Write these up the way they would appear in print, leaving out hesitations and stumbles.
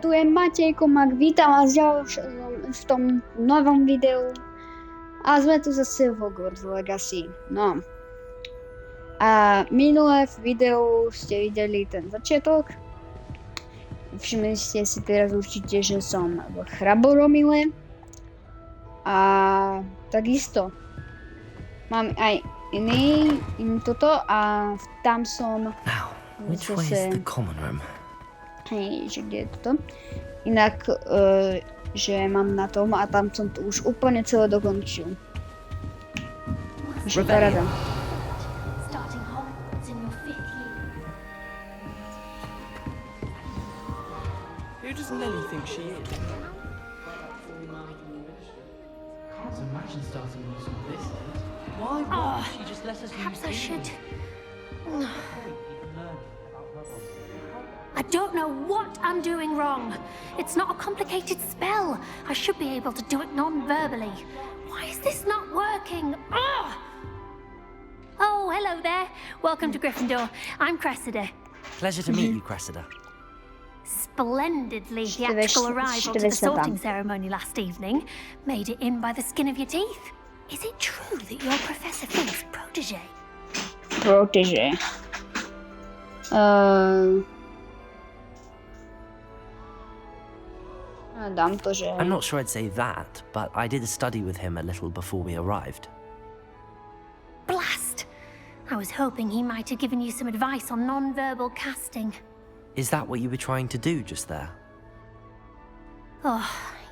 tu je Matejko Mak, vítam vás v tom novom videu. A sme tu zase v Hogwarts Legacy. No. A minulé v videu ste videli ten začiatok. Všimli ste si teraz určite, že som v Chraboromile. A takisto mám aj iný toto a tam som Which way is the common room? Hej, že kde je toto. Inak, že mám na tom a tam som to už úplne celé dokončil. Že paráda. Who does Lily think she is? Can't imagine starting with this. Why won't she just let us use Perhaps I should. it? I don't know what I'm doing wrong. It's not a complicated spell. I should be able to do it non-verbally. Why is this not working? Ugh! Oh, hello there. Welcome to Gryffindor. I'm Cressida. Pleasure to meet you, Cressida. Splendidly theatrical arrival to the sorting ceremony last evening. Made it in by the skin of your teeth. Is it true that you're Professor Fig's protege? Protege. Dám to, že... I'm not sure I'd say that, but I did study with him a little before we arrived. Blast! I was hoping he might have given you some advice on non-verbal casting. Is that what you were trying to do just there? Oh,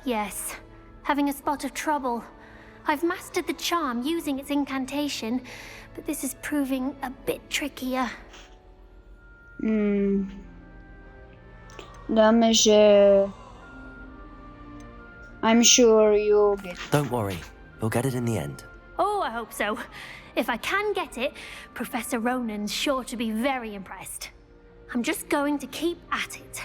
yes. Having a spot of trouble. I've mastered the charm using its incantation, but this is proving a bit trickier. Dáme, že... I'm sure you'll get it. Don't worry, you'll get it in the end. Oh, I hope so. If I can get it, Professor Ronan's sure to be very impressed. I'm just going to keep at it.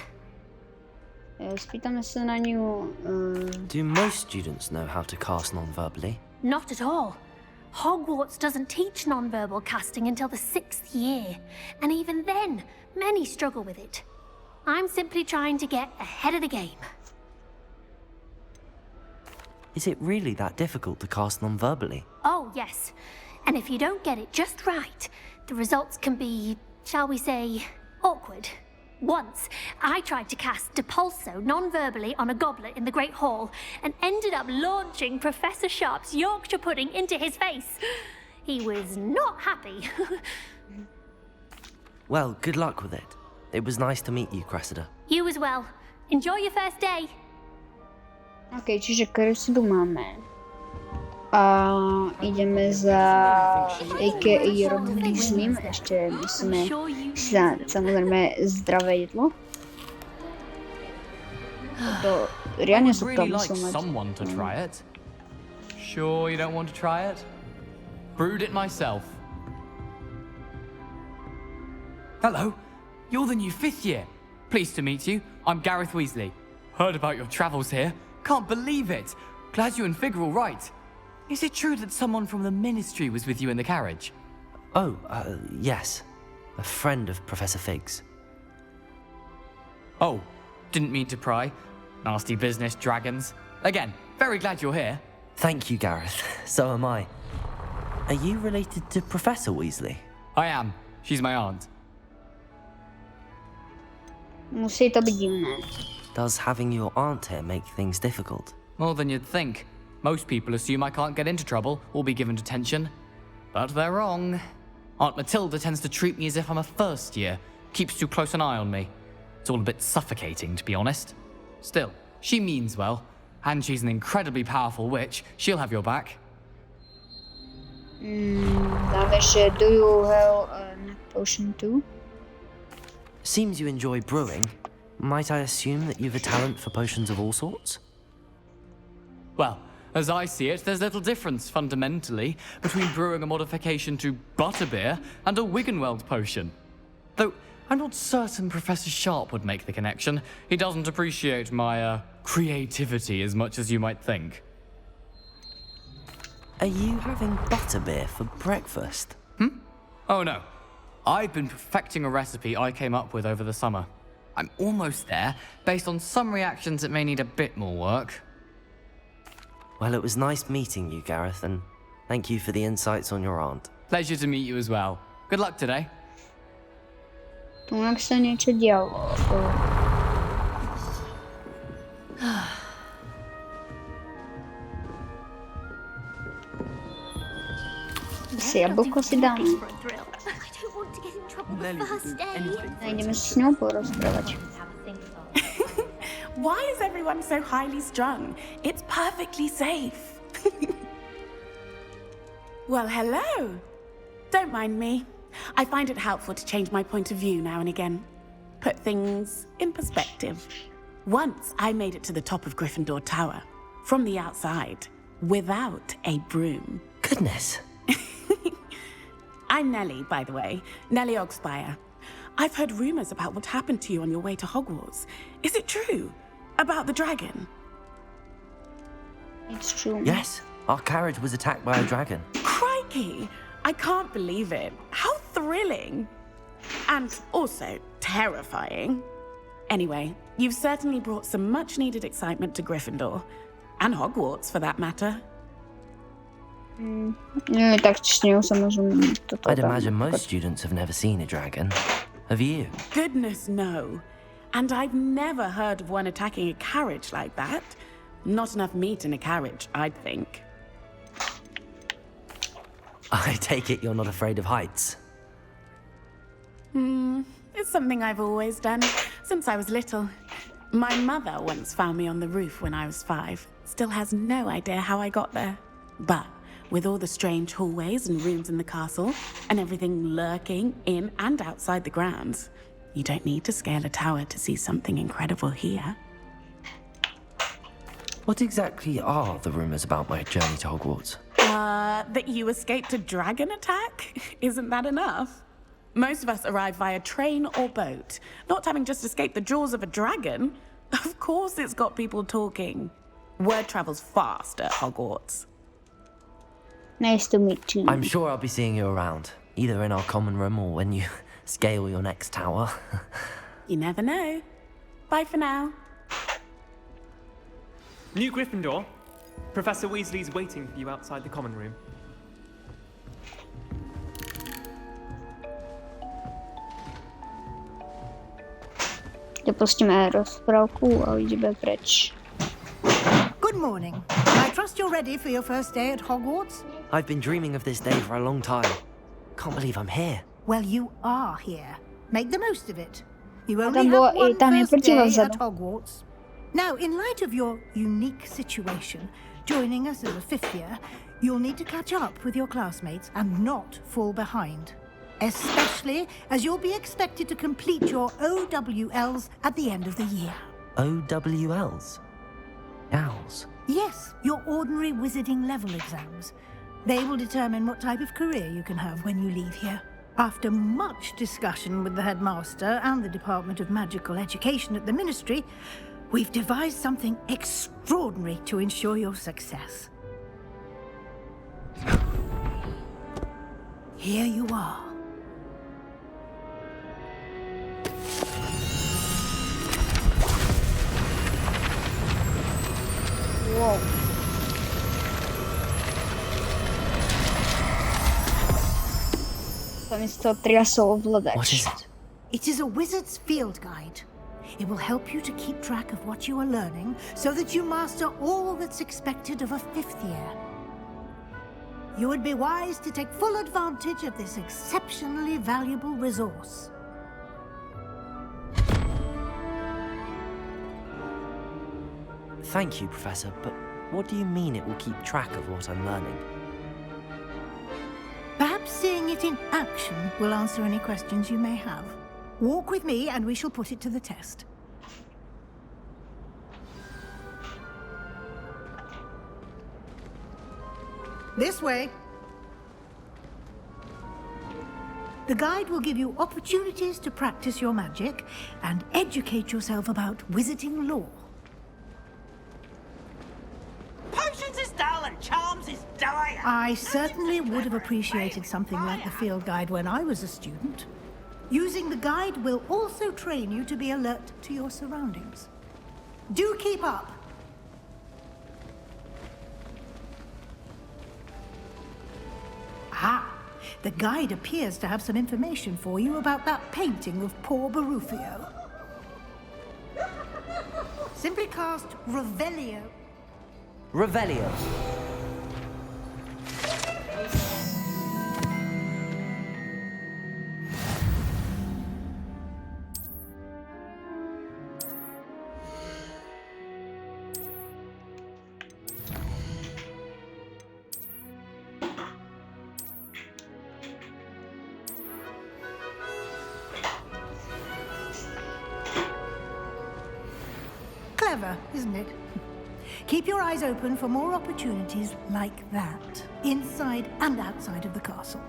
Spýtame sa na ňu... Do most students know how to cast non-verbally? Not at all. Hogwarts doesn't teach non-verbal casting until the 6th year. And even then, many struggle with it. I'm simply trying to get ahead of the game. Is it really that difficult to cast non-verbally? Oh, yes. And if you don't get it just right, the results can be, shall we say, awkward. Once, I tried to cast Depulso non-verbally on a goblet in the Great Hall and ended up launching Professor Sharp's Yorkshire pudding into his face. He was not happy. Well, good luck with it. It was nice to meet you, Cressida. You as well. Enjoy your first day. OK, čiže Cressidu máme. A ideme za a.k.a. Ron Weasleym. Ešte musíme sa, samozrejme, zdravé jedlo. To riadne sa to musel mať. Someone to try it. Sure you don't want to try it? Brewed it myself. Hello, you're the new 5th year. Pleased to meet you. I'm Gareth Weasley. Heard about your travels here. Can't believe it. Glad you and Fig are all right. Is it true that someone from the Ministry was with you in the carriage? Oh, yes. A friend of Professor Fig's. Oh, didn't mean to pry. Nasty business, dragons. Again, very glad you're here. Thank you, Gareth. So am I. Are you related to Professor Weasley? I am. She's my aunt. Musí to byť divné. Does having your aunt here make things difficult? More than you'd think. Most people assume I can't get into trouble or be given detention. But they're wrong. Aunt Matilda tends to treat me as if I'm a first year. Keeps too close an eye on me. It's all a bit suffocating, to be honest. Still, she means well. And she's an incredibly powerful witch. She'll have your back. Dáme, že do you have a potion too? Seems you enjoy brewing. Might I assume that you've a talent for potions of all sorts? Well, as I see it, there's little difference, fundamentally, between brewing a modification to butterbeer and a Wiggenweld potion. Though, I'm not certain Professor Sharp would make the connection. He doesn't appreciate my, creativity as much as you might think. Are you having butterbeer for breakfast? Oh no. I've been perfecting a recipe I came up with over the summer. I'm almost there. Based on some reactions, it may need a bit more work. Well, it was nice meeting you, Gareth, and thank you for the insights on your aunt. Pleasure to meet you as well. Good luck today. Tu jak sa niečo dialo. Si jablko si dám. I don't want to get in trouble the first day. A ideme s ňou porozprávať. Why is everyone so highly strung? It's perfectly safe. Well, hello. Don't mind me. I find it helpful to change my point of view now and again. Put things in perspective. Once I made it to the top of Gryffindor Tower, from the outside, without a broom. Goodness. I'm Nellie, by the way. Nellie Ogspire. I've heard rumors about what happened to you on your way to Hogwarts. Is it true? About the dragon? It's true. Yes, our carriage was attacked by a dragon. Crikey! I can't believe it. How thrilling! And also terrifying. Anyway, you've certainly brought some much-needed excitement to Gryffindor. And Hogwarts, for that matter. Nie, tak s ňou sa môžem toto I'd tam imagine most pokazať. students have never seen a dragon. Have you? Goodness, no. And I've never heard of one attacking a carriage like that. Not enough meat in a carriage, I'd think. I take it you're not afraid of heights. It's something I've always done, since I was little. My mother once found me on the roof when I was 5. Still has no idea how I got there. But with all the strange hallways and rooms in the castle, and everything lurking in and outside the grounds, you don't need to scale a tower to see something incredible here. What exactly are the rumors about my journey to Hogwarts? That you escaped a dragon attack? Isn't that enough? Most of us arrive via train or boat, not having just escaped the jaws of a dragon. Of course it's got people talking. Word travels fast at Hogwarts. Nice to meet you. I'm sure I'll be seeing you around, either in our common room or when you scale your next tower. You never know. Bye for now. New Gryffindor. Professor Weasley's waiting for you outside the common room. Dopustíme rozprávku a ideme preč. Good morning. I trust you're ready for your first day at Hogwarts? I've been dreaming of this day for a long time. Can't believe I'm here. Well, you are here. Make the most of it. You only tam have było- one tam je first protivo day vzadu. at Hogwarts. Now, in light of your unique situation, joining us as a 5th year, you'll need to catch up with your classmates and not fall behind. Especially as you'll be expected to complete your OWLs at the end of the year. OWLs? Owls? Yes, your ordinary wizarding level exams. They will determine what type of career you can have when you leave here. After much discussion with the headmaster and the Department of Magical Education at the Ministry, we've devised something extraordinary to ensure your success. Here you are. Wow. To mi z toho triasol ovládač. What is it? It is a wizard's field guide. It will help you to keep track of what you are learning so that you master all that's expected of a 5th year. You would be wise to take full advantage of this exceptionally valuable resource. Thank you, Professor, but what do you mean it will keep track of what I'm learning? Perhaps seeing it in action will answer any questions you may have. Walk with me and we shall put it to the test. This way. The guide will give you opportunities to practice your magic and educate yourself about wizarding lore. Potions is dull and charms is dire. I certainly would have appreciated something like the field guide when I was a student. Using the guide will also train you to be alert to your surroundings. Do keep up! Ah, the guide appears to have some information for you about that painting of poor Barufio. Simply cast Revelio. Revelio. Clever, isn't it? Keep your eyes open for more opportunities like that, inside and outside of the castle.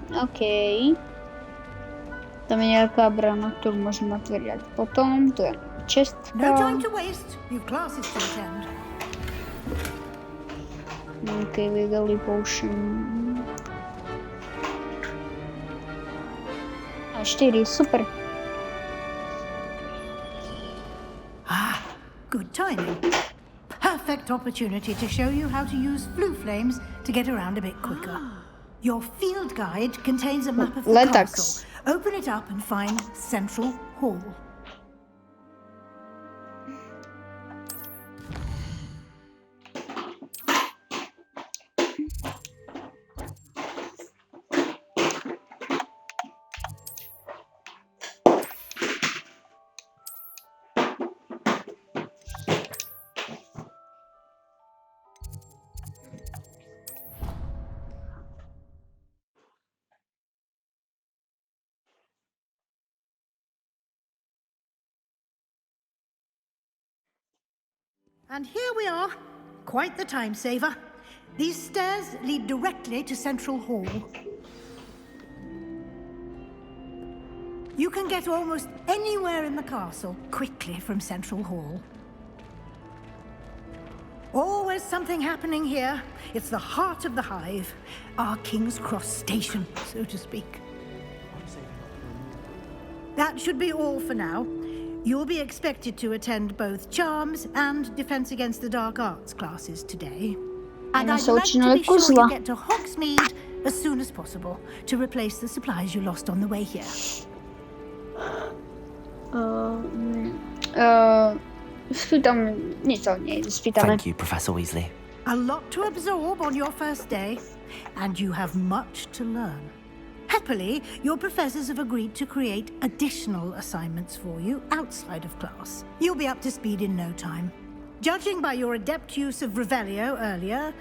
Okej. Tam je nejaká brana, ktorú môžeme otvoriť potom. Tu je čestka. No time to waste. You've classes to attend. Okay, legally potion. A 4, super. Good timing. Perfect opportunity to show you how to use flue flames to get around a bit quicker. Your field guide contains a map of the castle. Open it up and find Central Hall. And here we are. Quite the time saver. These stairs lead directly to Central Hall. You can get almost anywhere in the castle quickly from Central Hall. Always something happening here. It's the heart of the hive. Our King's Cross station, so to speak. That should be all for now. You'll be expected to attend both Charms and Defense Against the Dark Arts classes today. And I'd like to be sure you get to Hogsmeade as soon as possible to replace the supplies you lost on the way here. Thank you, Professor Weasley. A lot to absorb on your first day, and you have much to learn. Happily, your professors have agreed to create additional assignments for you outside of class. You'll be up to speed in no time. Judging by your adept use of Revelio earlier,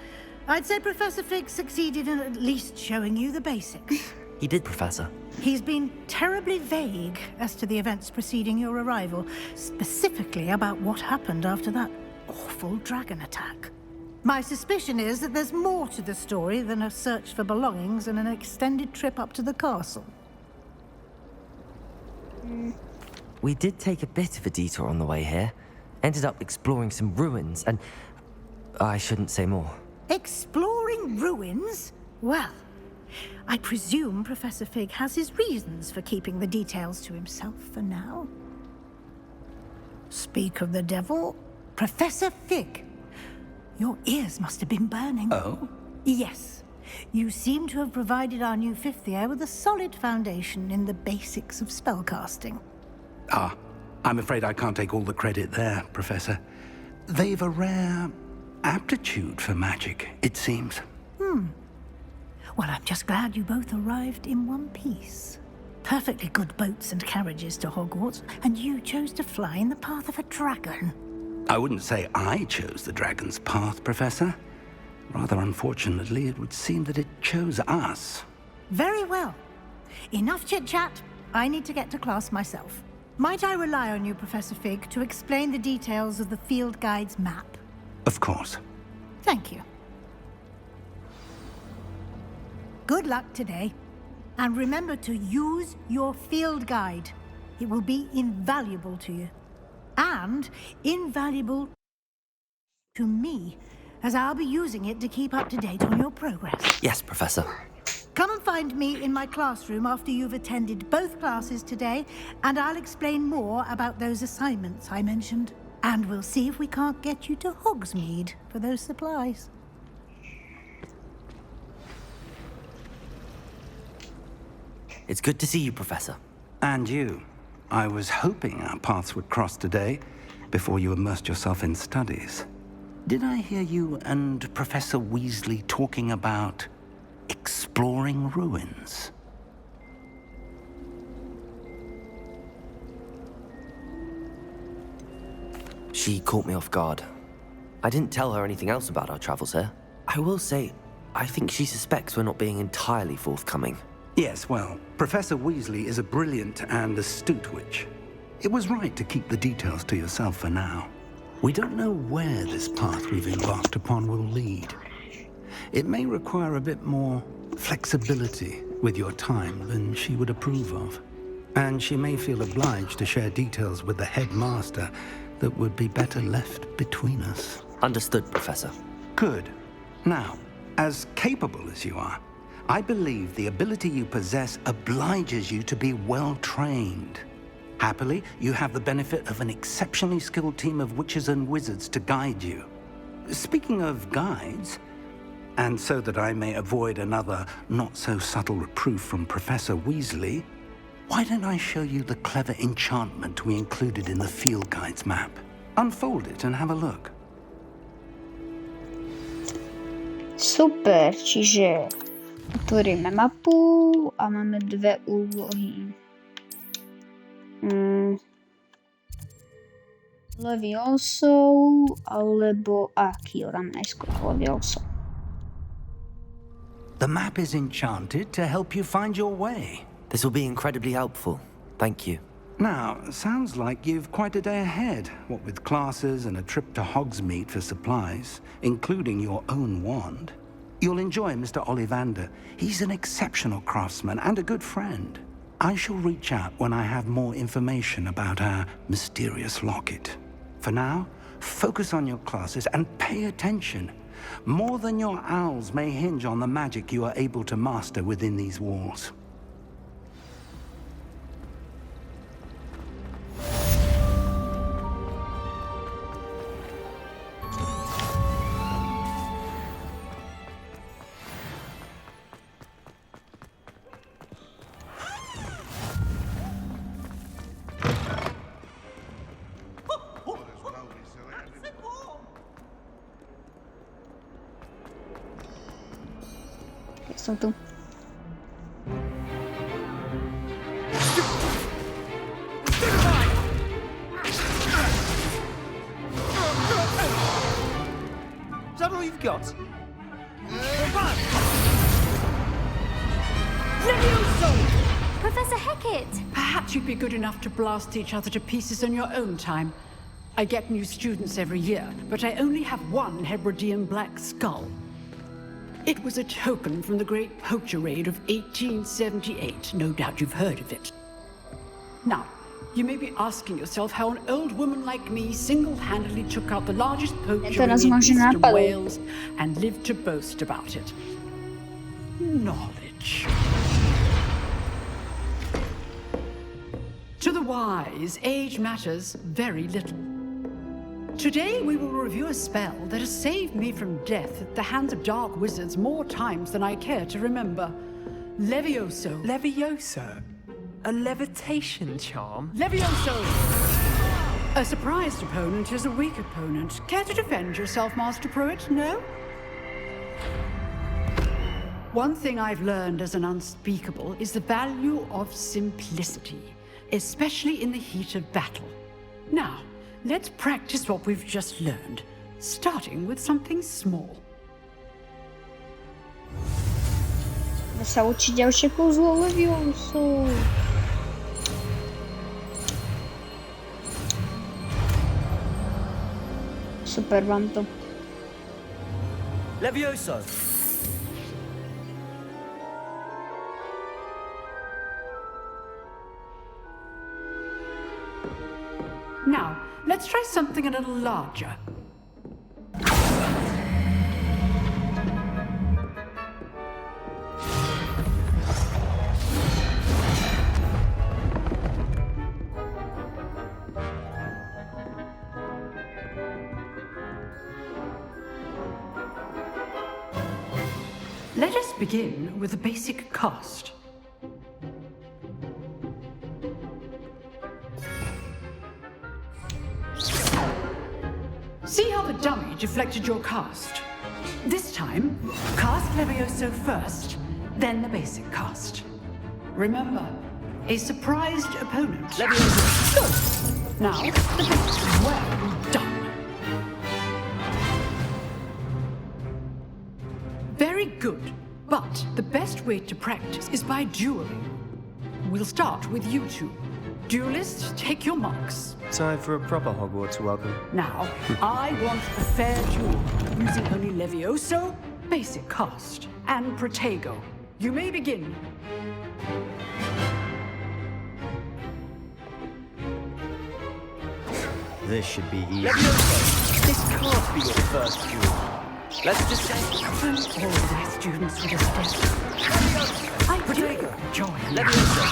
I'd say Professor Fig succeeded in at least showing you the basics. He did, Professor. He's been terribly vague as to the events preceding your arrival, specifically about what happened after that awful dragon attack. My suspicion is that there's more to the story than a search for belongings and an extended trip up to the castle. We did take a bit of a detour on the way here. Ended up exploring some ruins and... I shouldn't say more. Exploring ruins? Well, I presume Professor Fig has his reasons for keeping the details to himself for now. Speak of the devil, Professor Fig. Your ears must have been burning. Oh? Yes. You seem to have provided our new fifth year with a solid foundation in the basics of spellcasting. Ah, I'm afraid I can't take all the credit there, Professor. They've a rare aptitude for magic, it seems. Well, I'm just glad you both arrived in one piece. Perfectly good boats and carriages to Hogwarts, and you chose to fly in the path of a dragon. I wouldn't say I chose the dragon's path, Professor. Rather unfortunately, it would seem that it chose us. Very well. Enough chit-chat. I need to get to class myself. Might I rely on you, Professor Fig, to explain the details of the field guide's map? Of course. Thank you. Good luck today. And remember to use your field guide. It will be invaluable to you. And invaluable to me, as I'll be using it to keep up to date on your progress. Yes, Professor. Come and find me in my classroom after you've attended both classes today, and I'll explain more about those assignments I mentioned. And we'll see if we can't get you to Hogsmeade for those supplies. It's good to see you, Professor. And you. I was hoping our paths would cross today, before you immersed yourself in studies. Did I hear you and Professor Weasley talking about exploring ruins? She caught me off guard. I didn't tell her anything else about our travels here. I will say, I think she suspects we're not being entirely forthcoming. Yes, well, Professor Weasley is a brilliant and astute witch. It was right to keep the details to yourself for now. We don't know where this path we've embarked upon will lead. It may require a bit more flexibility with your time than she would approve of. And she may feel obliged to share details with the headmaster that would be better left between us. Understood, Professor. Good. Now, as capable as you are, I believe the ability you possess obliges you to be well-trained. Happily, you have the benefit of an exceptionally skilled team of witches and wizards to guide you. Speaking of guides, and so that I may avoid another not-so-subtle reproof from Professor Weasley, why don't I show you the clever enchantment we included in the field guide's map? Unfold it and have a look. Super, čiže otvoríme mapu a máme dve úlohy. Levioso alebo aký dám najskôr Levioso. The map is enchanted to help you find your way. This will be incredibly helpful. Thank you. Now, sounds like you've quite a day ahead, what with classes and a trip to Hogsmeade for supplies, including your own wand. You'll enjoy Mr. Ollivander. He's an exceptional craftsman and a good friend. I shall reach out when I have more information about our mysterious locket. For now, focus on your classes and pay attention. More than your owls may hinge on the magic you are able to master within these walls. Som tu. Is that all you've got? Professor Hecat! Perhaps you'd be good enough to blast each other to pieces on your own time. I get new students every year, but I only have one Hebridean black skull. It was a token from the Great Poacher Raid of 1878. No doubt you've heard of it. Now, you may be asking yourself how an old woman like me single-handedly took out the largest poacher in eastern Wales and lived to boast about it. Knowledge. To the wise, age matters very little. Today we will review a spell that has saved me from death at the hands of dark wizards more times than I care to remember. Levioso. Levioso? A levitation charm? Levioso! A surprised opponent is a weak opponent. Care to defend yourself, Master Pruitt? No? One thing I've learned as an unspeakable is the value of simplicity, especially in the heat of battle. Now, let's practice what we've just learned, starting with something small. Ideme sa učiť ďalšie kúzlo Levioso. Super vám to. Levioso! Now, let's try something a little larger. Let us begin with the basic cast. See how the dummy deflected your cast? This time, cast Levioso first, then the basic cast. Remember, a surprised opponent. Levioso. Good. Now, the basic. Well done. Very good, but the best way to practice is by dueling. We'll start with you two. Duelists, take your marks. Time for a proper Hogwarts welcome. Now, I want a fair duel, using only Levioso, basic cast, and Protego. You may begin. This should be easy. Levioso, this can't be your first duel. Let's just say... And all my students with a step. I do enjoy Levioso.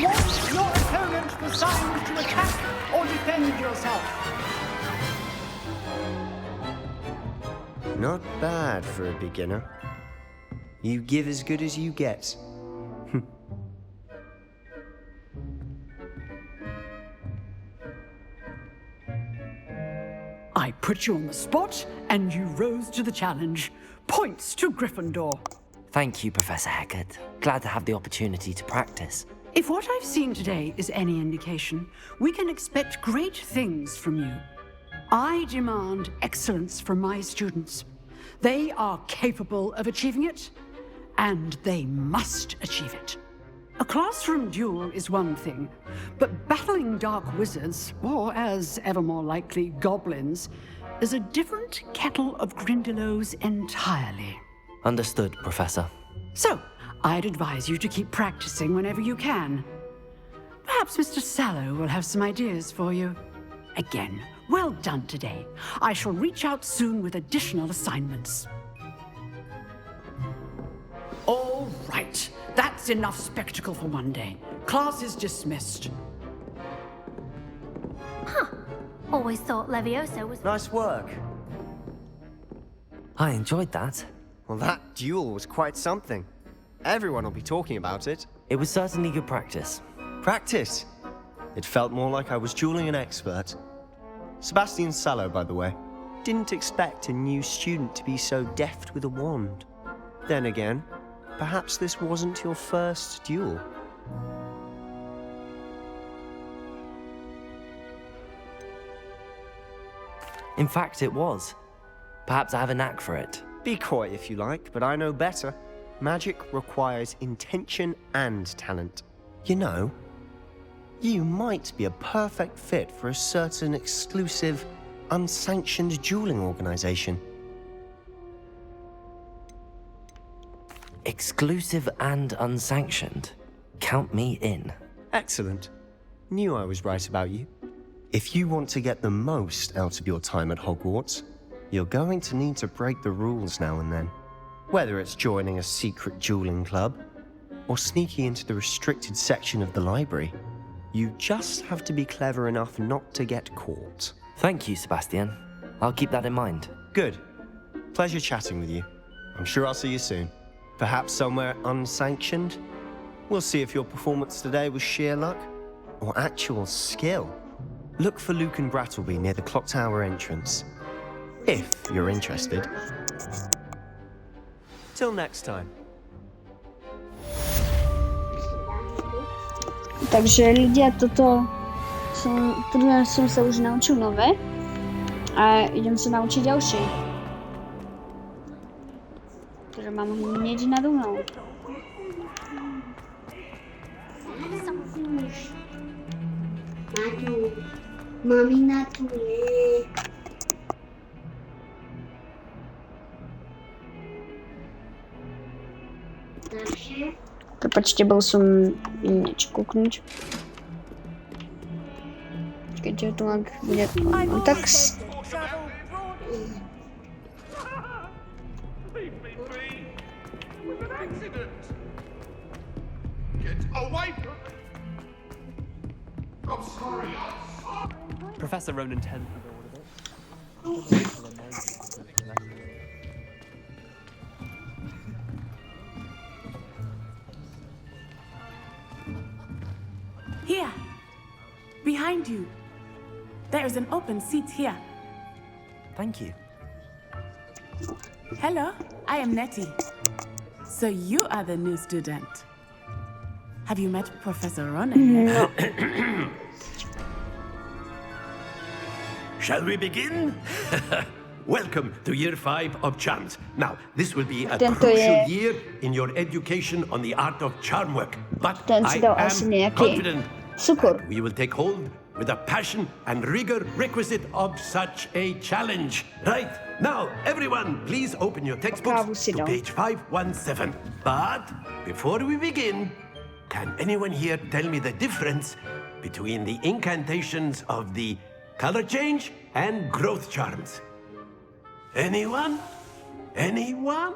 Want your opponent assigned to attack or defend yourself? Not bad for a beginner. You give as good as you get. I put you on the spot, and you rose to the challenge. Points to Gryffindor. Thank you, Professor Heckard. Glad to have the opportunity to practice. If what I've seen today is any indication, we can expect great things from you. I demand excellence from my students. They are capable of achieving it, and they must achieve it. A classroom duel is one thing, but battling dark wizards, or as ever more likely, goblins, is a different kettle of Grindylows entirely. Understood, Professor. So, I'd advise you to keep practicing whenever you can. Perhaps Mr. Sallow will have some ideas for you. Again, well done today. I shall reach out soon with additional assignments. All right. That's enough spectacle for one day. Class is dismissed. Huh. Always thought Levioso was... Nice work. I enjoyed that. Well, that duel was quite something. Everyone will be talking about it. It was certainly good practice. Practice? It felt more like I was dueling an expert. Sebastian Sallow, by the way. Didn't expect a new student to be so deft with a wand. Then again, perhaps this wasn't your first duel. In fact, it was. Perhaps I have a knack for it. Be coy if you like, but I know better. Magic requires intention and talent. You know, you might be a perfect fit for a certain exclusive, unsanctioned dueling organization. Exclusive and unsanctioned. Count me in. Excellent. Knew I was right about you. If you want to get the most out of your time at Hogwarts, you're going to need to break the rules now and then. Whether it's joining a secret dueling club, or sneaking into the restricted section of the library, you just have to be clever enough not to get caught. Thank you, Sebastian. I'll keep that in mind. Good. Pleasure chatting with you. I'm sure I'll see you soon. Perhaps somewhere unsanctioned? We'll see if your performance today was sheer luck or actual skill. Look for Luke and Brattleby near the clock tower entrance. If you're interested. Till next time. Takže ľudia, toto som sa už naučil nové a idem sa naučiť ďalšie. Takže mám hneď nado mnou. Mamina tu je. Takže... Prepačte, bol som niečo kúknuť. Keďže tu ak bude tak... Professor Ronan 10. behind you. There is an open seat here. Thank you. Hello, I am Nattai. So you are the new student. Have you met Professor Ron yet? Shall we begin? Welcome to year 5 of charms. Now, this will be a Tento crucial je- year in your education on the art of charm work. But Ten I si dal asi am nejaký confident cukor. we will take hold with the passion and rigor requisite of such a challenge. Right, now, everyone, please open your textbooks Kávu si to dal. page 517. But before we begin, can anyone here tell me the difference between the incantations of the color change and growth charms? Anyone? Anyone?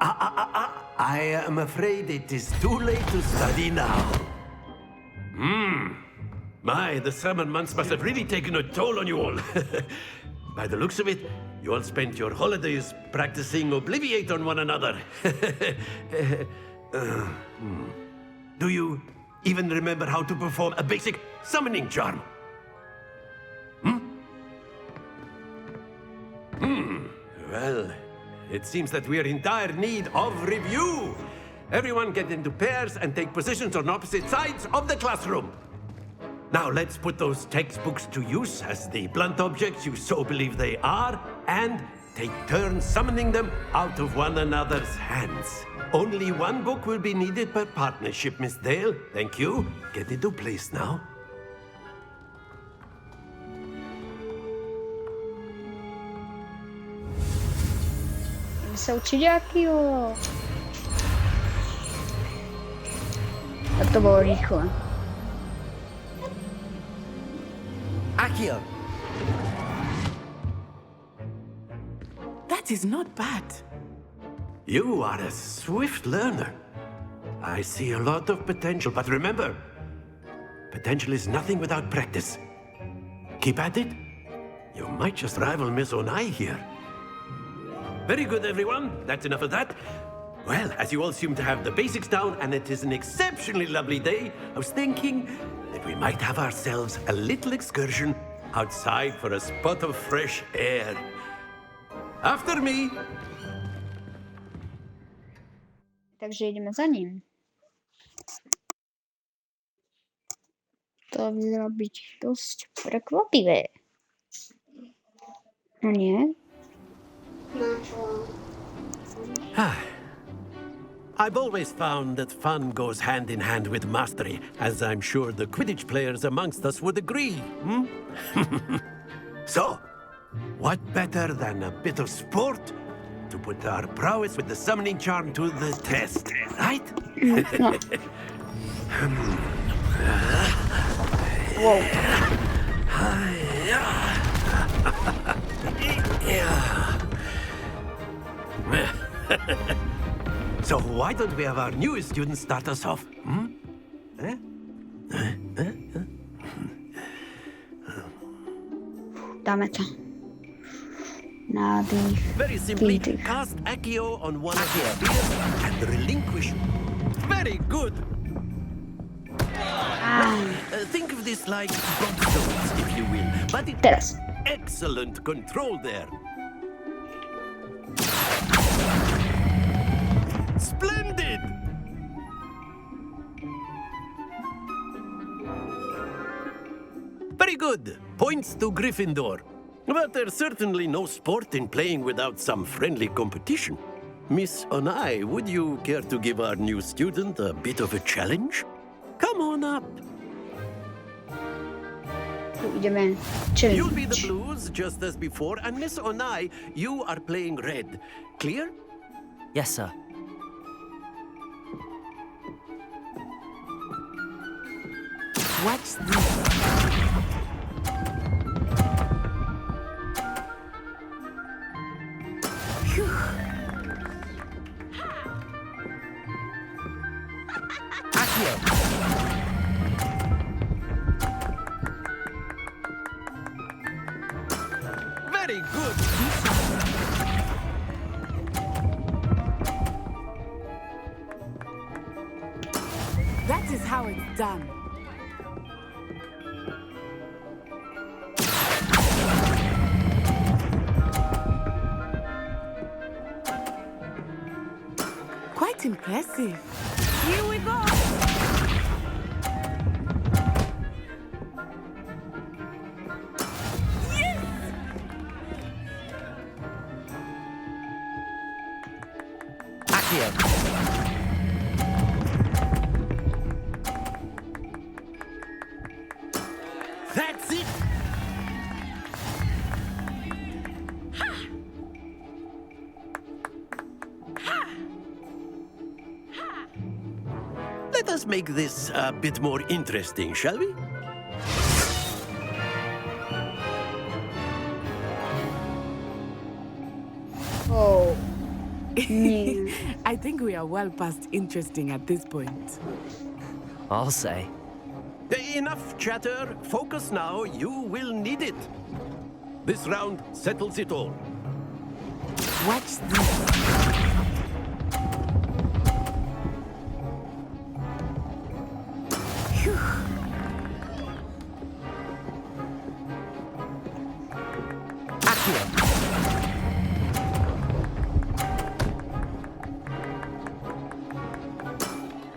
I am afraid it is too late to study now. My, the summer months must have really taken a toll on you all. By the looks of it, you all spent your holidays practicing Obliviate on one another. Do you even remember how to perform a basic summoning charm? Well, it seems that we are in dire need of review. Everyone get into pairs and take positions on opposite sides of the classroom. Now let's put those textbooks to use as the blunt objects you so believe they are, and take turns summoning them out of one another's hands. Only one book will be needed per partnership, Miss Dale. Thank you. Get into place now. Ideme sa učiť akýho. A to bolo rýchle. Accio! That is not bad. You are a swift learner. I see a lot of potential, but remember, potential is nothing without practice. Keep at it. You might just rival Miss Onai here. Very good, everyone. That's enough of that. Well, as you all seem to have the basics down, and it is an exceptionally lovely day, I was thinking that we might have ourselves a little excursion outside for a spot of fresh air. After me. Takže ideme za ním. To vyzerá byť dosť prekvapivé. No nie? I've always found that fun goes hand in hand with mastery, as I'm sure the Quidditch players amongst us would agree. So, what better than a bit of sport to put our prowess with the summoning charm to the test, right? No. Wow. So why don't we have our newest student start us off? Dáme to. Nádych. Very simply, Výdych. cast Accio on one of the ideas and relinquish. Very good. Think of this like stones, if you will. But it Teraz. excellent control there. Splendid! Very good. Points to Gryffindor. But there's certainly no sport in playing without some friendly competition. Miss Onai, would you care to give our new student a bit of a challenge? Come on up. Tu ideme You'll be the challenge. blues just as before, and Miss Onai, you are playing red. Clear? Yes, sir. What's this? Accio! Very good. That is how it's done. Quite impressive. Here we go. That's it! Let us make this a bit more interesting, shall we? Oh. I think we are well past interesting at this point. I'll say. Enough chatter. Focus now. You will need it. This round settles it all. Watch this.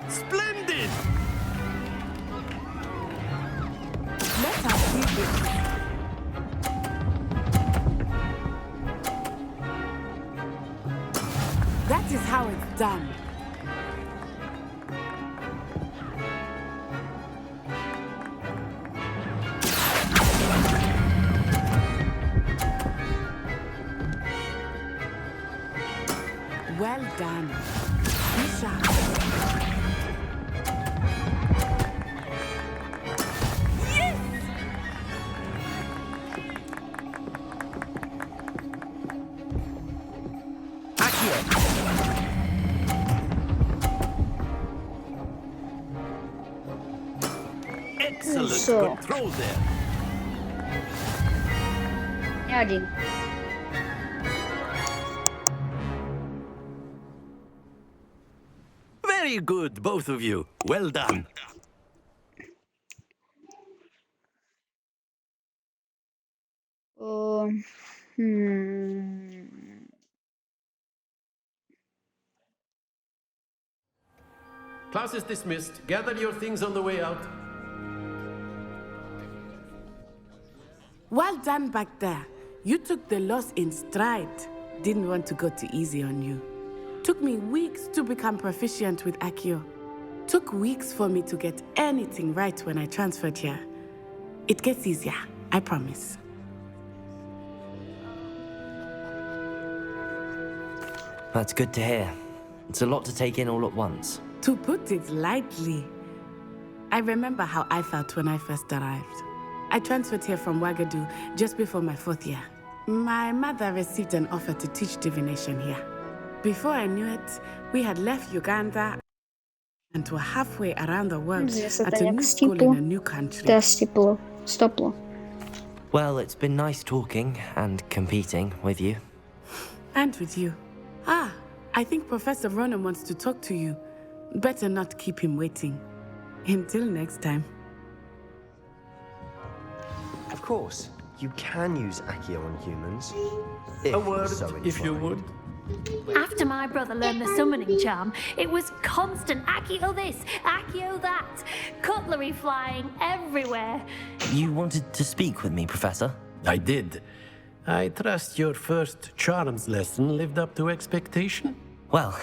Splendid! Let us see this. That is how it's done. Well done. Misha. Excellent So. control there. Nevadí. Very good, both of you. Well done. Class is dismissed. Gather your things on the way out. Well done back there. You took the loss in stride. Didn't want to go too easy on you. Took me weeks to become proficient with Accio. Took weeks for me to get anything right when I transferred here. It gets easier, I promise. That's good to hear. It's a lot to take in all at once. To put it lightly, I remember how I felt when I first arrived. I transferred here from Ouagadougou just before my 4th year. My mother received an offer to teach divination here. Before I knew it, we had left Uganda and were halfway around the world at a new school in a new country. Stoplo. Well, it's been nice talking and competing with you. And with you. I think Professor Ronan wants to talk to you. Better not keep him waiting. Until next time. Of course, you can use Accio on humans. A word, if you would. After my brother learned the summoning charm, it was constant Accio this, Accio that. Cutlery flying everywhere. You wanted to speak with me, Professor? I did. I trust your first charms lesson lived up to expectation? Well,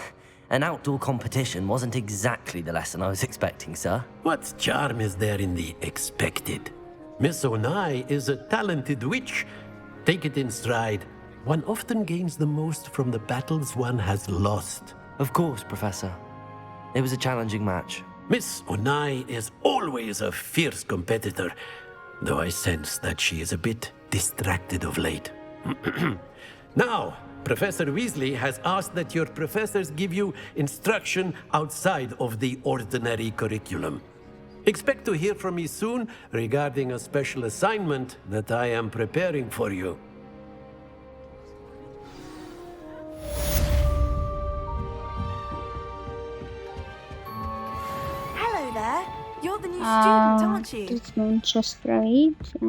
an outdoor competition wasn't exactly the lesson I was expecting, sir. What charm is there in the expected? Miss Onai is a talented witch. Take it in stride. One often gains the most from the battles one has lost. Of course, Professor. It was a challenging match. Miss Onai is always a fierce competitor, though I sense that she is a bit distracted of late. Now, Professor Weasley has asked that your professors give you instruction outside of the ordinary curriculum. Expect to hear from me soon regarding a special assignment that I am preparing for you. Hello there. You're the new student, aren't you? Teď mám čas spraviť.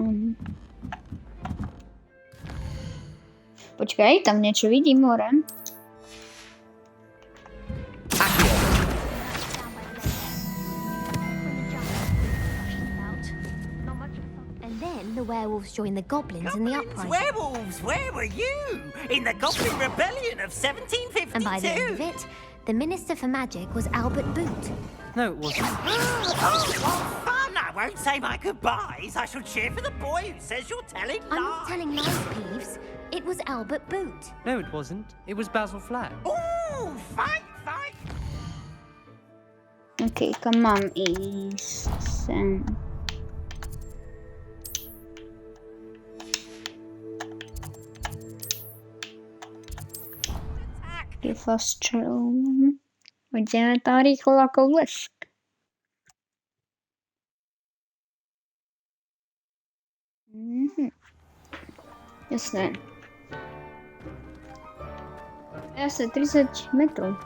Počkaj, tam niečo vidím hore. Accio! the werewolves joined the goblins in the uprising. Werewolves! Where were you? In the Goblin Rebellion of 1752? And by the end of it, the Minister for Magic was Albert Boot. No, it wasn't. Oh, what fun! I won't say my goodbyes. I shall cheer for the boy who says you're telling lies. I'm not telling lies, Peeves. It was Albert Boot. No, it wasn't. It was Basil Flag. Ooh, fight! Okay, come on, Ace. Give us true. Budeme tam rýchlo ako blesk. Jasné. Jasné, 30 metrov.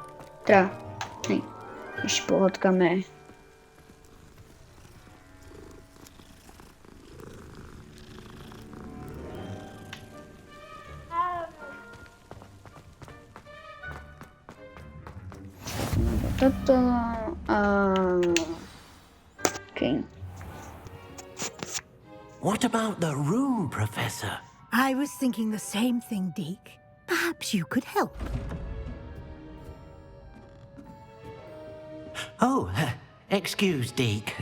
Teda, hej. Ešte pohodkáme. Toto okay. What about the room, Professor? I was thinking the same thing, Deke. Perhaps you could help. Oh, excuse, Deke.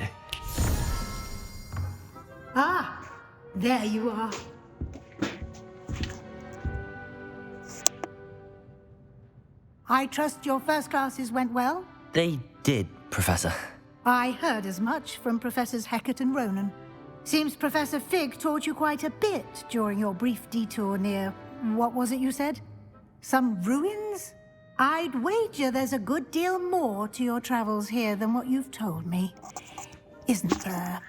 Ah, there you are. I trust your first classes went well? They did, Professor. I heard as much from Professors Hecat and Ronan. Seems Professor Fig taught you quite a bit during your brief detour near, what was it you said? Some ruins? I'd wager there's a good deal more to your travels here than what you've told me. Isn't there?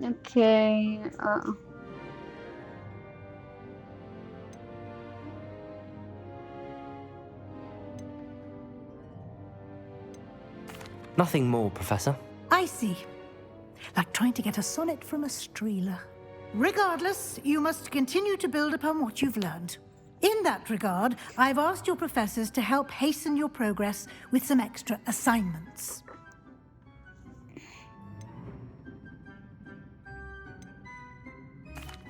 Okay, Nothing more, Professor. I see. Like trying to get a sonnet from a streeler. Regardless, you must continue to build upon what you've learned. In that regard, I've asked your professors to help hasten your progress with some extra assignments.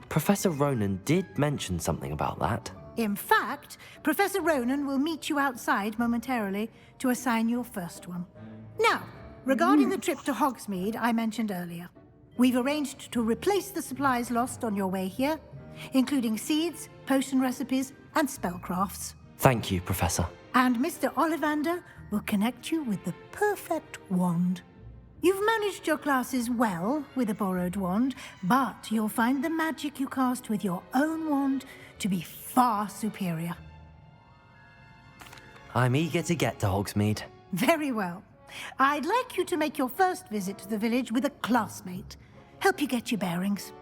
Professor Ronan did mention something about that. In fact, Professor Ronan will meet you outside momentarily to assign your first one. Now, regarding the trip to Hogsmeade I mentioned earlier, we've arranged to replace the supplies lost on your way here, including seeds, potion recipes, and spellcrafts. Thank you, Professor. And Mr. Ollivander will connect you with the perfect wand. You've managed your classes well with a borrowed wand, but you'll find the magic you cast with your own wand to be far superior. I'm eager to get to Hogsmeade. Very well. I'd like you to make your first visit to the village with a classmate. Help you get your bearings.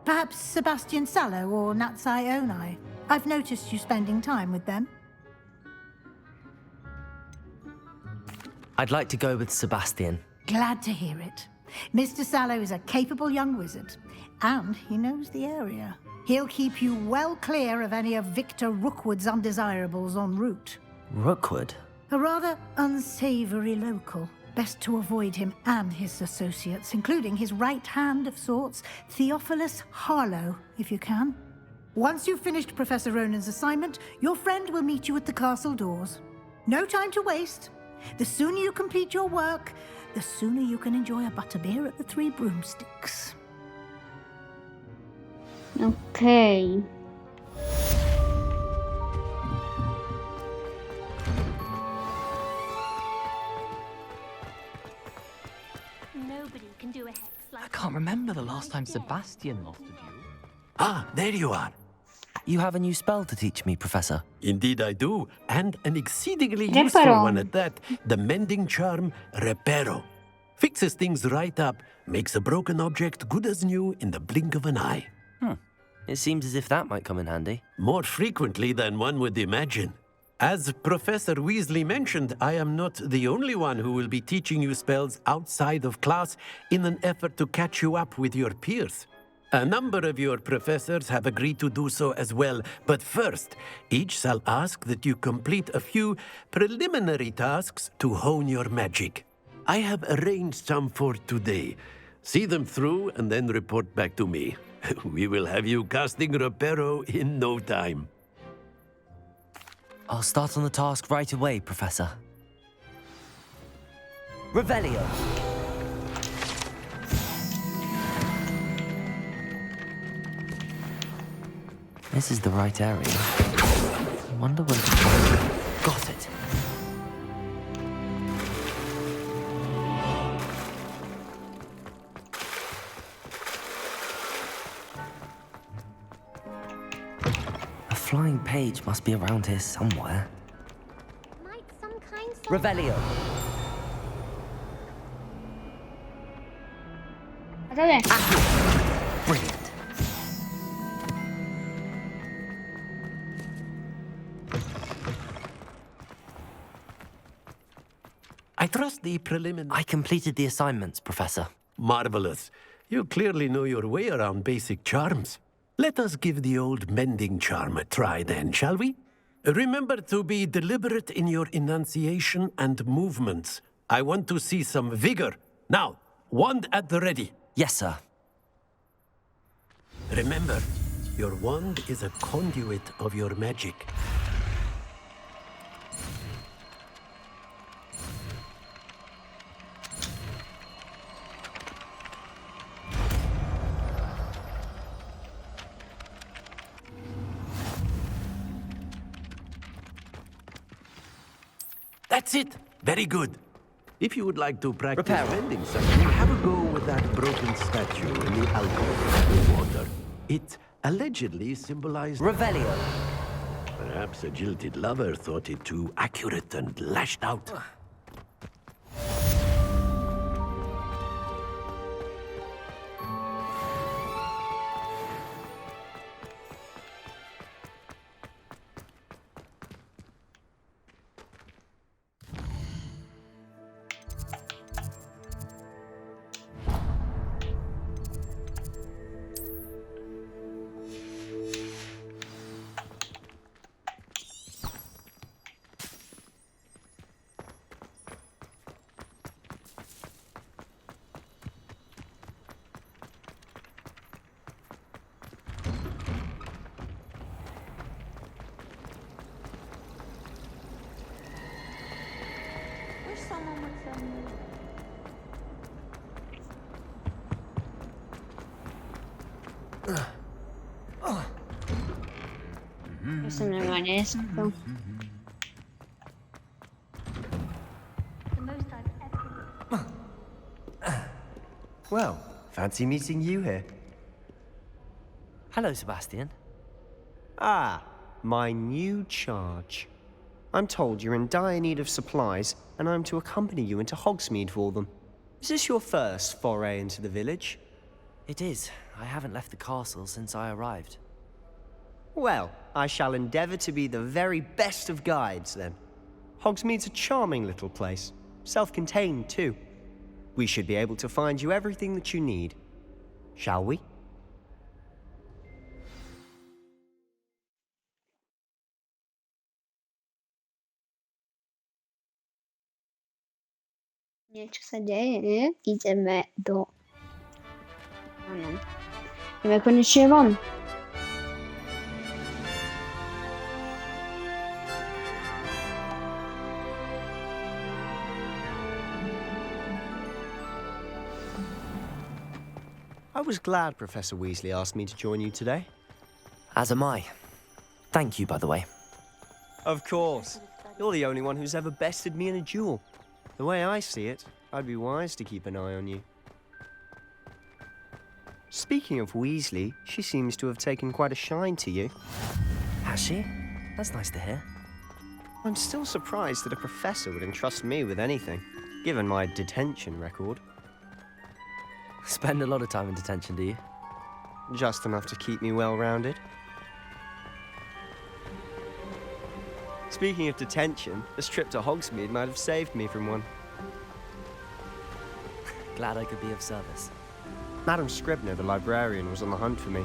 Perhaps Sebastian Sallow or Nattai Onai. I've noticed you spending time with them. I'd like to go with Sebastian. Glad to hear it. Mr. Sallow is a capable young wizard, and he knows the area. He'll keep you well clear of any of Victor Rookwood's undesirables en route. Rookwood? A rather unsavory local. Best to avoid him and his associates, including his right hand of sorts, Theophilus Harlow, if you can. Once you've finished Professor Ronan's assignment, your friend will meet you at the castle doors. No time to waste. The sooner you complete your work, the sooner you can enjoy a butterbeer at the Three Broomsticks. Okay. Nobody can do a hex like I can't remember the last time Sebastian lost a duel. Ah, there you are. You have a new spell to teach me, Professor. Indeed I do, and an exceedingly useful one at that. The mending charm, Reparo. Fixes things right up, makes a broken object good as new in the blink of an eye. It seems as if that might come in handy. More frequently than one would imagine. As Professor Weasley mentioned, I am not the only one who will be teaching you spells outside of class in an effort to catch you up with your peers. A number of your professors have agreed to do so as well, but first, each shall ask that you complete a few preliminary tasks to hone your magic. I have arranged some for today. See them through and then report back to me. We will have you casting Reparo in no time. I'll start on the task right away, Professor. Revelio! This is the right area. I wonder when... Got it! A flying page must be around here somewhere. Might some kind say... Revelio! Brilliant. I trust the preliminary... I completed the assignments, Professor. Marvelous. You clearly know your way around basic charms. Let us give the old mending charm a try then, shall we? Remember to be deliberate in your enunciation and movements. I want to see some vigor. Now, wand at the ready. Yes, sir. Remember, your wand is a conduit of your magic. That's it. Very good. If you would like to practice bending something, have a go with that broken statue in the alcove in water. It allegedly symbolized... Revelio. Perhaps a jilted lover thought it too accurate and lashed out. Well, fancy meeting you here. Hello, Sebastian. Ah, my new charge. I'm told you're in dire need of supplies, and I'm to accompany you into Hogsmeade for them. Is this your first foray into the village? It is. I haven't left the castle since I arrived. Well, I shall endeavour to be the very best of guides, then. Hogsmeade's a charming little place. Self-contained, too. We should be able to find you everything that you need. Shall we? Niečo sa deje, ideme do... Áno. Ideme konečne von. I was glad Professor Weasley asked me to join you today. As am I. Thank you, by the way. Of course. You're the only one who's ever bested me in a duel. The way I see it, I'd be wise to keep an eye on you. Speaking of Weasley, she seems to have taken quite a shine to you. Has she? That's nice to hear. I'm still surprised that a professor would entrust me with anything, given my detention record. Spend a lot of time in detention, do you? Just enough to keep me well-rounded. Speaking of detention, this trip to Hogsmeade might have saved me from one. Glad I could be of service. Madam Scribner, the librarian, was on the hunt for me,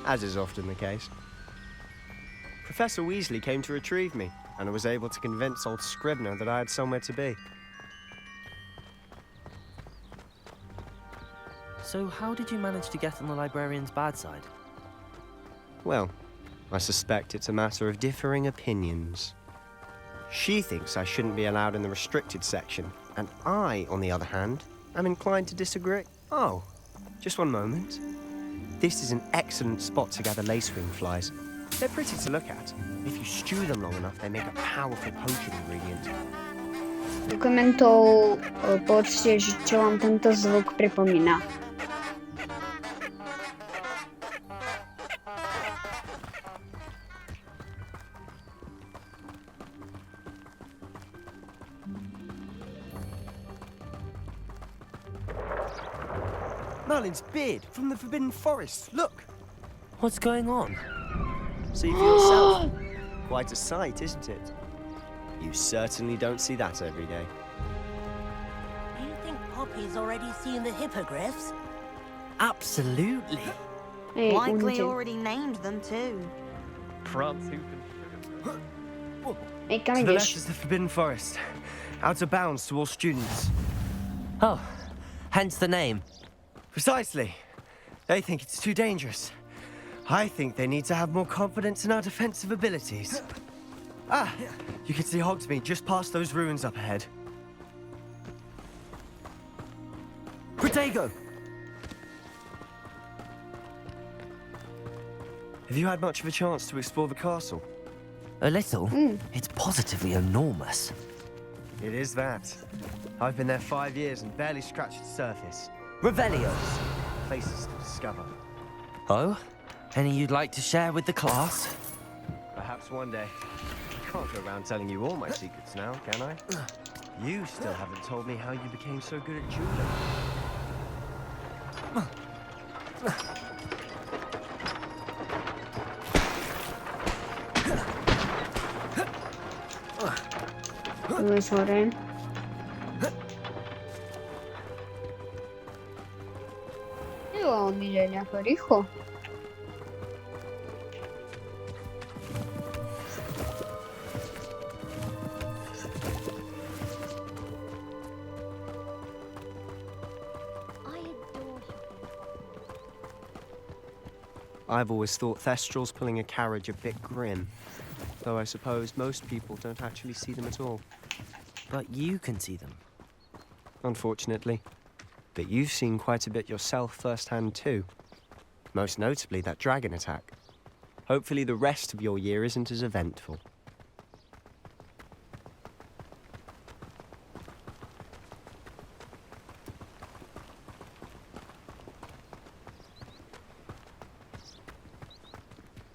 as is often the case. Professor Weasley came to retrieve me, and I was able to convince old Scribner that I had somewhere to be. So how did you manage to get on the librarian's bad side? Well, I suspect it's a matter of differing opinions. She thinks I shouldn't be allowed in the restricted section, and I, on the other hand, am inclined to disagree. Oh, just one moment. This is an excellent spot to gather lacewing flies. They're pretty to look at. If you stew them long enough, they make a powerful potion ingredient. Do komentov povedzte, čo vám tento zvuk pripomína. Merlin's beard from the Forbidden Forest. Look! What's going on? See for yourself. Quite a sight, isn't it? You certainly don't see that every day. Do you think Poppy's already seen the hippogriffs? Absolutely. Hey, Likely already named them too. Prance, hoop, and Hey, kam To the left ideš? is the Forbidden Forest. Out of bounds to all students. Oh, hence the name. Precisely. They think it's too dangerous. I think they need to have more confidence in our defensive abilities. Ah, you can see Hogsmeade just past those ruins up ahead. Protego! Have you had much of a chance to explore the castle? A little? It's positively enormous. It is that. I've been there 5 years and barely scratched the surface. Revelio. Places to discover. Oh? Any you'd like to share with the class? Perhaps one day. I can't go around telling you all my secrets now, can I? You still haven't told me how you became so good at judo. Byłeś chory. Jo, on idzie nejako rýchlo. I've always thought Thestrals pulling a carriage a bit grim, though I suppose most people don't actually see them at all. But you can see them. Unfortunately. But you've seen quite a bit yourself firsthand too. Most notably that dragon attack. Hopefully the rest of your year isn't as eventful.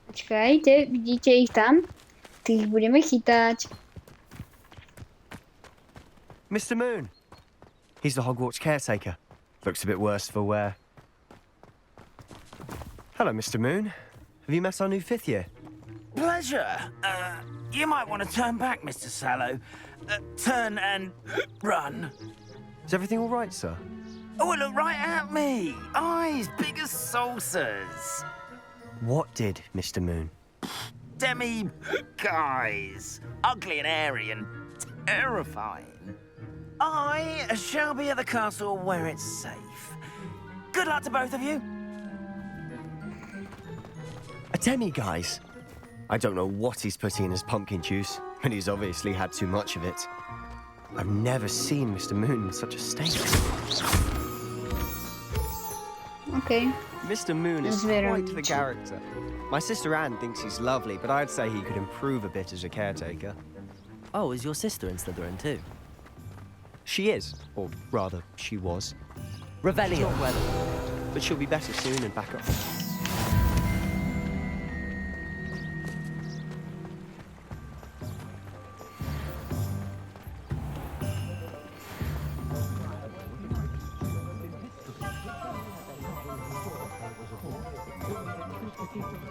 Počkajte, vidíte ich tam? Tých budeme chytať. Mr. Moon! He's the Hogwarts caretaker. Looks a bit worse for wear. Hello, Mr. Moon. Have you met our new 5th year? Pleasure. You might want to turn back, Mr. Sallow. Turn and run. Is everything all right, sir? Oh, look right at me. Eyes big as saucers. What did, Mr. Moon? Demi guys. Ugly and airy and terrifying. I shall be at the castle where it's safe. Good luck to both of you. A demi-guise? I don't know what he's putting in his pumpkin juice, but he's obviously had too much of it. I've never seen Mr. Moon in such a state. Okay. Mr. Moon is quite the character. My sister Anne thinks he's lovely, but I'd say he could improve a bit as a caretaker. Oh, is your sister in Slytherin too? She is, or rather, she was. Revelio. But she'll be better soon and back up.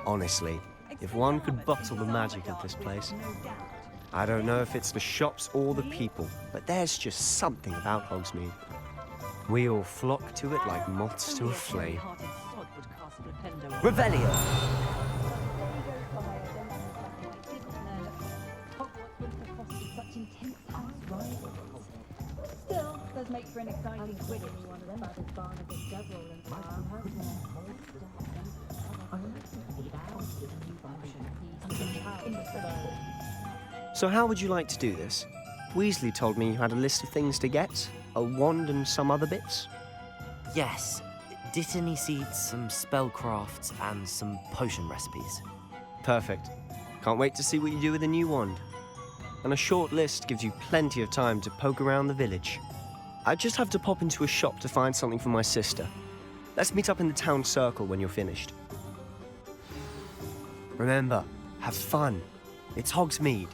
Honestly, if one could bottle the magic of this place. I don't know if it's the shops or the people, but there's just something about Hogsmeade. We all flock to it like moths to a flame. Revelio. Still, does make for an exciting Quidditch. So how would you like to do this? Weasley told me you had a list of things to get, a wand and some other bits. Yes. Dittany seeds, some spellcrafts, and some potion recipes. Perfect. Can't wait to see what you do with the new wand. And a short list gives you plenty of time to poke around the village. I just have to pop into a shop to find something for my sister. Let's meet up in the town circle when you're finished. Remember, have fun. It's Hogsmeade.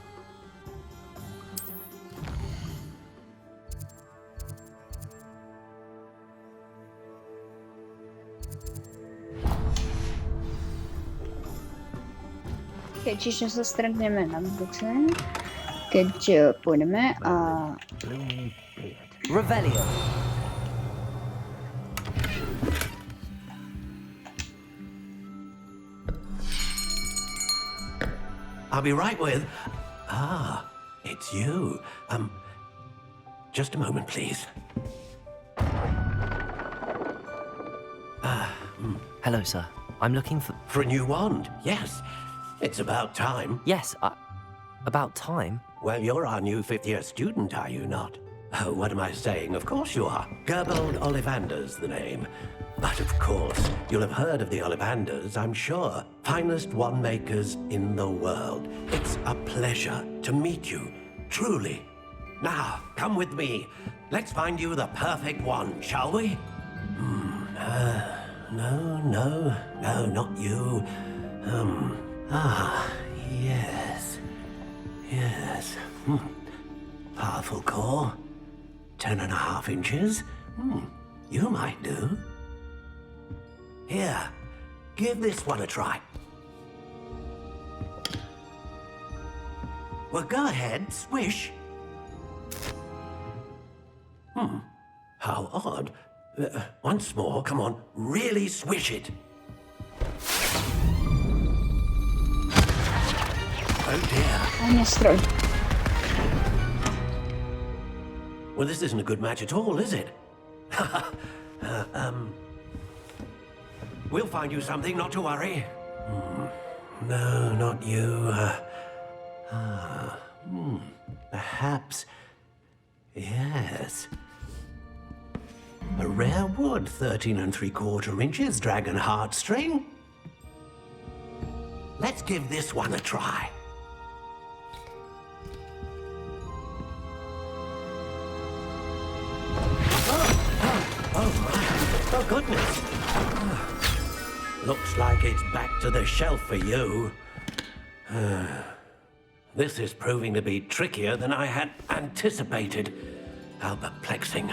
Čiže sa stretneme na budúce, keď pôjdeme a... Revelio. I'll be right with... Ah, it's you. Just a moment, please. Hello, sir. I'm looking for... For a new wand, yes. It's about time. Yes, about time? Well, you're our new fifth-year student, are you not? Oh, what am I saying? Of course you are. Gerbold Ollivander's the name. But of course, you'll have heard of the Ollivanders, I'm sure. Finest wand makers in the world. It's a pleasure to meet you, truly. Now, come with me. Let's find you the perfect wand, shall we? No, not you. Yes. Powerful core. 10.5 inches. You might do. Here, give this one a try. Well, go ahead, swish. How odd. Once more, come on, really swish it. Oh dear. Well, this isn't a good match at all, is it? We'll find you something, not to worry. No, not you. Perhaps. Yes. A rare wood, 13 3/4 inches, dragon heartstring. Let's give this one a try. Oh my. Oh, goodness. Looks like it's back to the shelf for you. This is proving to be trickier than I had anticipated. How perplexing.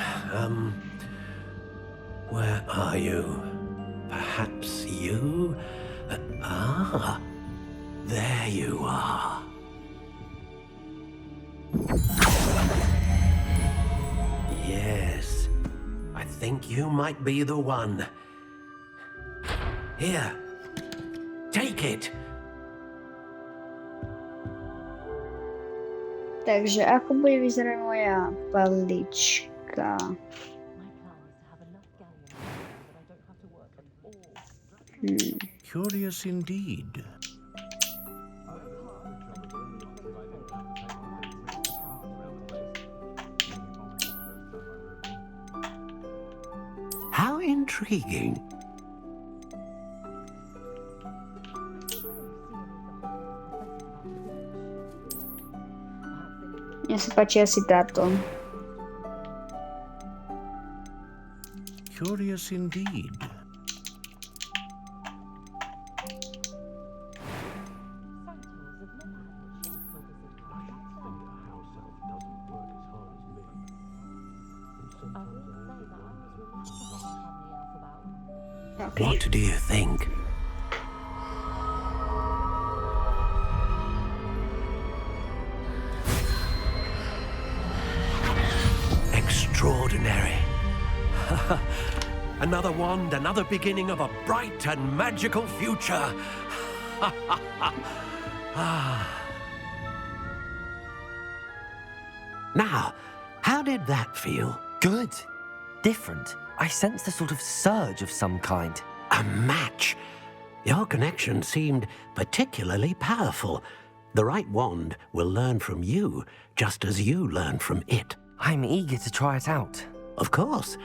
Where are you? Perhaps you? There you are. Yes, I think you might be the one. Here, take it. Takže ako bude vyzerať moja palička? Curious indeed. How intriguing. Mne sa páči asi táto. Curious indeed. What do you think? Extraordinary. Another wand, another beginning of a bright and magical future. Now, how did that feel? Good. Different. I sensed a sort of surge of some kind. A match. Your connection seemed particularly powerful. The right wand will learn from you, just as you learn from it. I'm eager to try it out. Of course.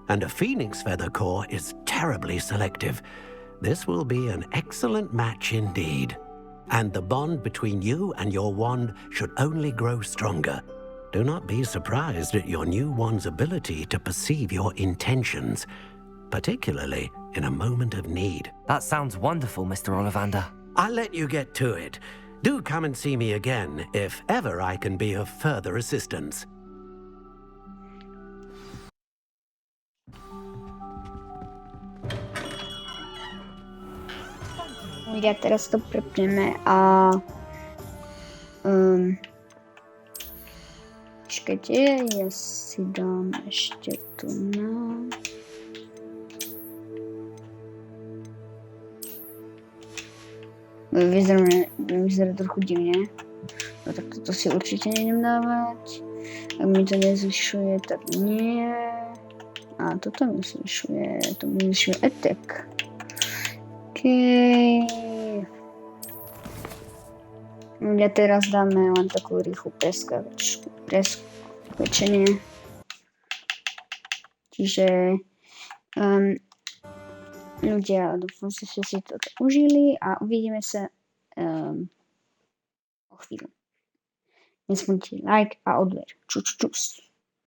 And a phoenix feather core is terribly selective. This will be an excellent match indeed. And the bond between you and your wand should only grow stronger. Do not be surprised at your new wand's ability to perceive your intentions, particularly in a moment of need. That sounds wonderful, Mr. Ollivander. I'll let you get to it. Do come and see me again if ever I can be of further assistance. Ja teraz to prepneme a počkajte, ja si dám ešte tu na vyzerá trochu divne, no tak toto si určite nejdem dávať, ak mi to nezvyšuje, tak nie, a toto mi zvyšuje, to mi zvyšuje attack. Ja teraz dáme len takú rýchlu preskúčenie. Čiže ľudia, dúfam, že ste si to užili a uvidíme sa o chvíľu. Nesmúte like a odber. Čus.